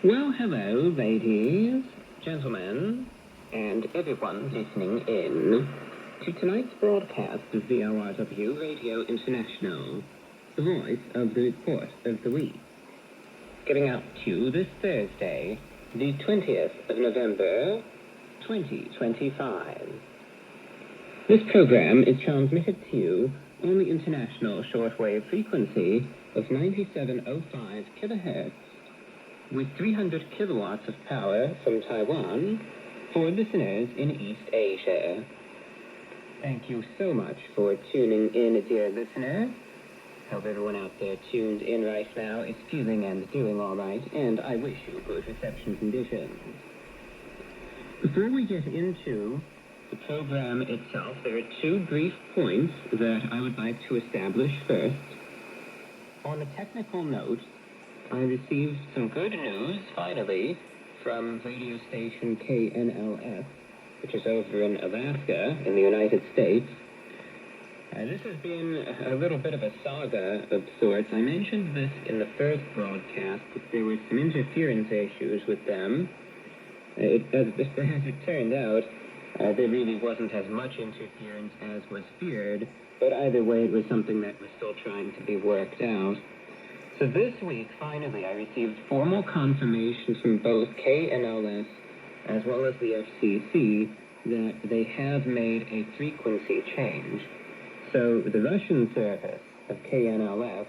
Well, hello, ladies, gentlemen, and everyone listening in to tonight's broadcast of VORW Radio International, the voice of the report of the week. Getting out to you this Thursday, the 20th of November, 2025. This program is transmitted to you on the international shortwave frequency of 9705 kHz, with 300 kilowatts of power from Taiwan for listeners in East Asia. Thank you so much for tuning in, dear listener. Hope everyone out there tuned in right now is feeling and doing all right, and I wish you good reception conditions. Before we get into the program itself, there are two brief points that I would like to establish first. On a technical note, I received some good news, finally, from radio station KNLS, which is over in Alaska, in the United States. This has been a little bit of a saga of sorts. I mentioned this in the first broadcast, that there were some interference issues with them. As it turned out, there really wasn't as much interference as was feared, but either way, it was something that was still trying to be worked out. So this week, finally, I received formal confirmation from both KNLS as well as the FCC that they have made a frequency change. So the Russian service of KNLS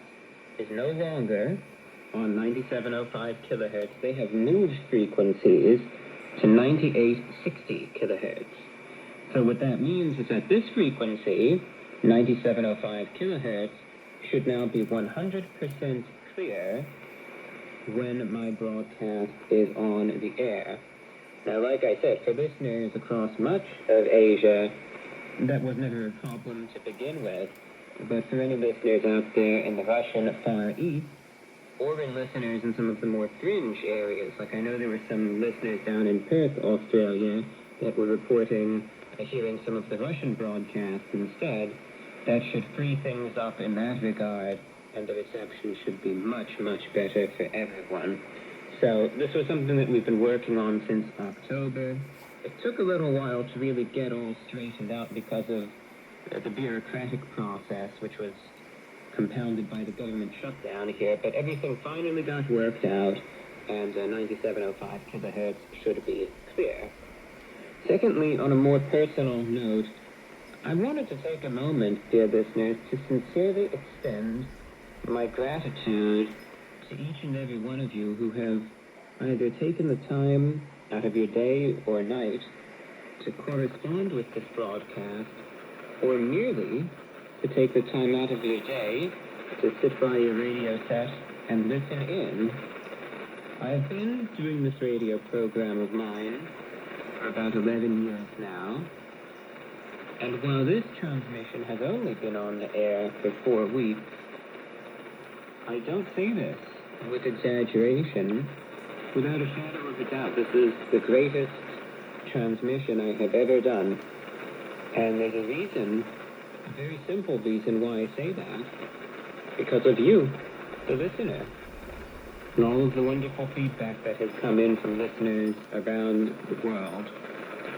is no longer on 9705 kHz. They have moved frequencies to 9860 kHz. So what that means is that this frequency, 9705 kHz, should now be 100% clear when my broadcast is on the air. Now, like I said, for listeners across much of Asia, that was never a problem to begin with. But for any listeners out there in the Russian Far East, or in listeners in some of the more fringe areas, like I know there were some listeners down in Perth, Australia, that were reporting hearing some of the Russian broadcasts instead, that should free things up in that regard, and the reception should be much, much better for everyone. So this was something that we've been working on since October. It took a little while to really get all straightened out because of the bureaucratic process, which was compounded by the government shutdown here, but everything finally got worked out, and 9705 kHz should be clear. Secondly, on a more personal note, I wanted to take a moment, dear listeners, to sincerely extend my gratitude to each and every one of you who have either taken the time out of your day or night to correspond with this broadcast, or merely to take the time out of your day to sit by your radio set and listen in. I've been doing this radio program of mine for about 11 years now, and while this transmission has only been on the air for 4 weeks, I don't say this with exaggeration. Without a shadow of a doubt, this is the greatest transmission I have ever done. And there's a reason, a very simple reason why I say that. Because of you, the listener. And all of the wonderful feedback that has come in from listeners around the world.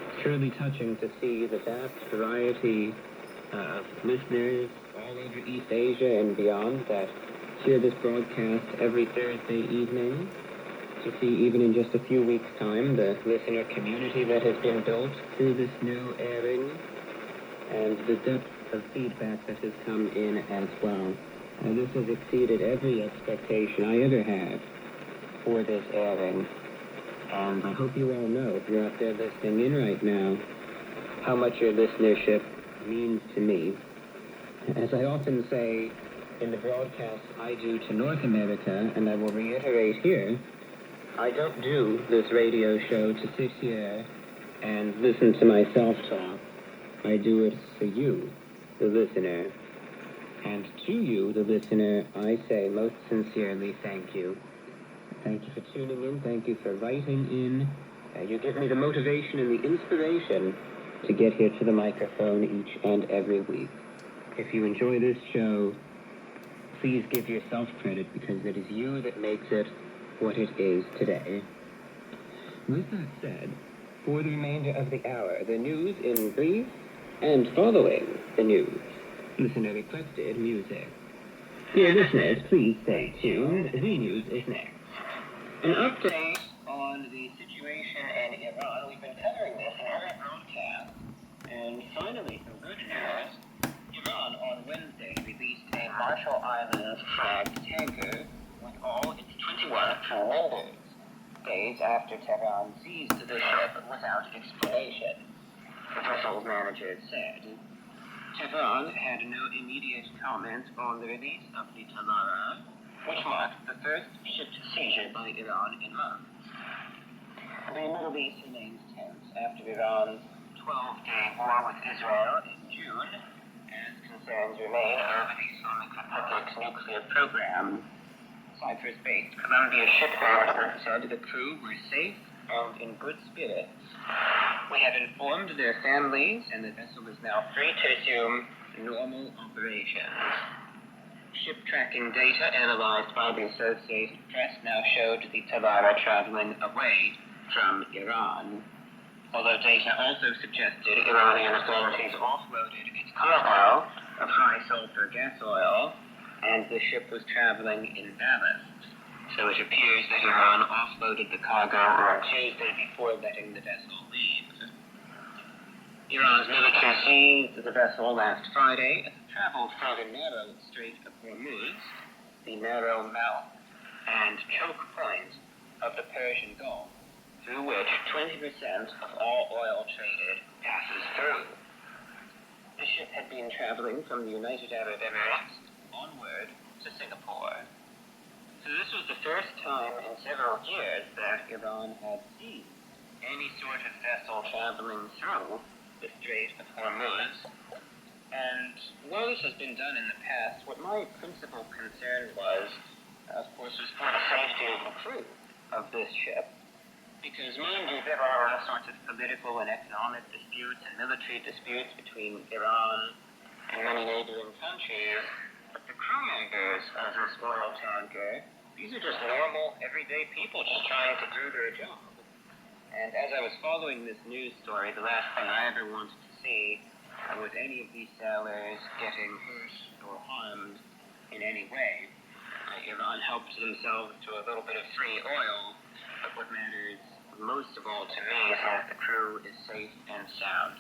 It's truly touching to see the vast variety of listeners all over East Asia and beyond that hear this broadcast every Thursday evening. To see, even in just a few weeks' time, the listener community that has been built through this new airing, and the depth of feedback that has come in as well. And this has exceeded every expectation I ever had for this airing. And I hope you all know, if you're out there listening in right now, how much your listenership means to me. As I often say in the broadcasts I do to North America, and I will reiterate here, I don't do this radio show to sit here and listen to myself talk. I do it for you, the listener. And to you, the listener, I say most sincerely thank you. Thank you for tuning in. Thank you for writing in. You give me the motivation and the inspiration to get here to the microphone each and every week. If you enjoy this show, please give yourself credit, because it is you that makes it what it is today. With that said, for the remainder of the hour, the news in brief, and following the news, listener requested music. Dear listeners, please stay tuned. The news is next. An update on the situation in Iran. We've been covering this in every broadcast. And finally, some good news. Iran on Wednesday released a Marshall Islands flagged tanker with all its 21 crew members, days after Tehran seized the ship without explanation. The vessel's manager said. Tehran had no immediate comment on the release of the Talara, which marked the first ship seizure by Iran in months. The Middle East remains tense after Iran's 12-day war with Israel in June, as concerns remain over the Islamic Republic's nuclear program. Cyprus-based Columbia shipyard said the crew were safe and in good spirits. We have informed their families, and the vessel is now free to resume normal operations. Ship tracking data analyzed by the Associated Press now showed the Talara traveling away from Iran. Although data also suggested Iranian authorities offloaded its cargo of high-sulfur gas oil, and the ship was traveling in ballast. So it appears that Iran offloaded the cargo on Tuesday before letting the vessel leave. Iran's military seized the vessel last Friday as it traveled through the narrow Strait of Hormuz, the narrow mouth and choke point of the Persian Gulf, through which 20% of all oil traded passes through. The ship had been traveling from the United Arab Emirates onward to Singapore. So this was the first time in several years that Iran had seized any sort of vessel traveling through the Strait of Hormuz. And while this has been done in the past, what my principal concern was, of course, was for the safety of the crew of this ship. Because, mind you, there are all sorts of political and economic disputes and military disputes between Iran and many neighboring countries. But the crew members of this oil tanker, these are just normal, everyday people just trying to do their job. And as I was following this news story, the last thing I ever wanted to see was any of these sailors getting hurt or harmed in any way. Iran helped themselves to a little bit of free oil, but what matters most of all to me is that the crew is safe and sound.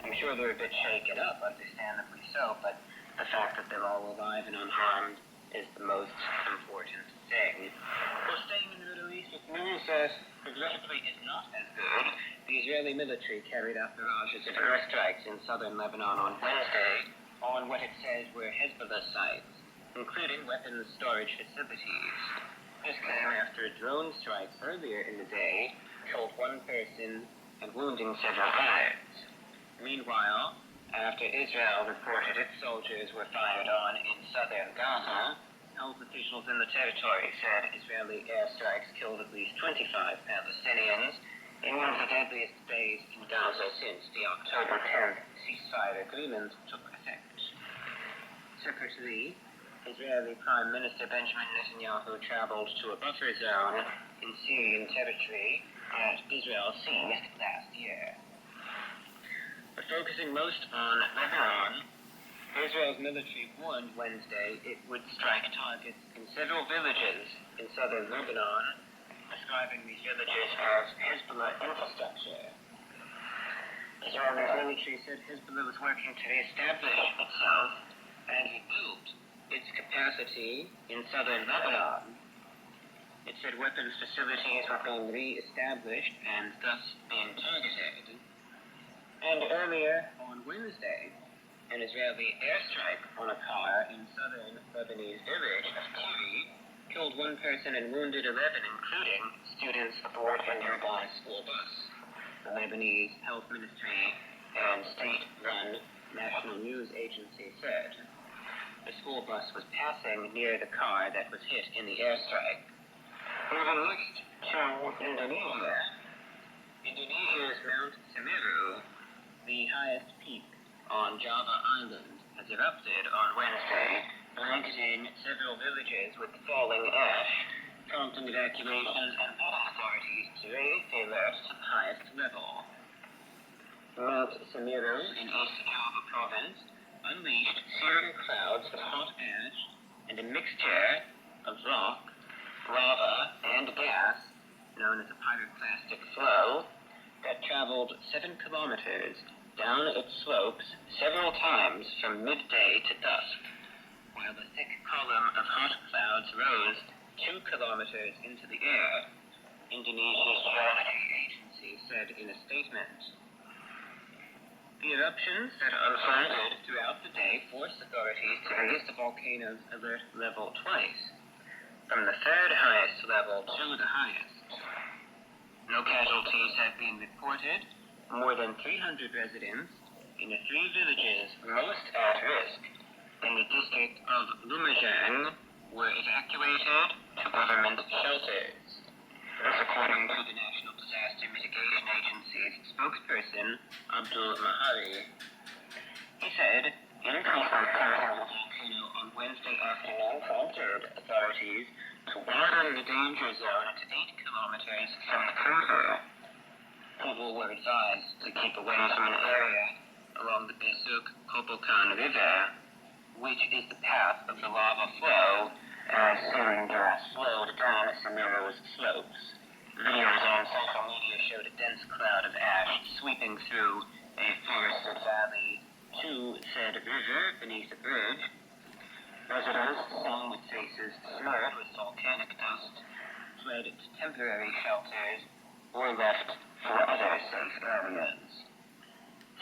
I'm sure they're a bit shaken up, understandably so, but the fact that they're all alive and unharmed is the most important thing. Well, staying in the Middle East with news that regrettably is not as good, the Israeli military carried out barrages of airstrikes in southern Lebanon on Wednesday on what it says were Hezbollah sites, including weapons storage facilities. This came after a drone strike earlier in the day killed one person and wounding several others. Meanwhile, after Israel reported its soldiers were fired on in southern Gaza, health officials in the territory said Israeli airstrikes killed at least 25 Palestinians in one of the deadliest days in Gaza since the October 10th ceasefire agreement took effect. Separately, Israeli Prime Minister Benjamin Netanyahu traveled to a buffer zone in Syrian territory that Israel seized last year. But focusing most on Lebanon, Israel's military warned Wednesday it would strike targets in several villages in southern Lebanon, describing these villages as Hezbollah infrastructure. Israel's military said Hezbollah was working to reestablish itself and rebuild its capacity in southern Lebanon. It said weapons facilities were being re-established and thus being targeted. And earlier on Wednesday, an Israeli airstrike on a car in southern Lebanese village of Tiri killed one person and wounded 11, including students aboard a nearby school bus. The Lebanese Health Ministry and state-run national news agency said the school bus was passing near the car that was hit in the airstrike. Moving next to Indonesia. Indonesia's Mount Semeru, the highest peak on Java Island, has erupted on Wednesday, blanketing several villages with falling ash prompting evacuations and local authorities to raise the alert to the highest level. Mount Semeru in East Java province unleashed searing clouds of hot ash and a mixture of rock, lava, and gas, known as a pyroclastic flow, that traveled 7 kilometers down its slopes several times from midday to dusk, while the thick column of hot clouds rose 2 kilometers into the air, Indonesia's geology agency said in a statement. The eruptions that unfolded throughout the day forced authorities to raise the volcano's alert level twice, from the third highest level to the highest. No casualties have been reported. More than 300 residents in the 3 villages most at risk in the district of Lumajang were evacuated to government shelters. This according to the National Disaster Mitigation Agency's spokesperson, Abdul Mahari. He said, increasing activity of the volcano on Wednesday afternoon prompted authorities to widen the danger zone to 8 kilometers from the crater. People were advised to keep away from an area along the Besuk-Kobokan River, which is the path of the lava flow as searing gas flowed down Semeru's slopes. Videos on social media showed a dense cloud of ash sweeping through a forested valley to said river beneath a bridge. Residents, seen with faces smeared with volcanic dust, fled to temporary shelters or left for other safe areas.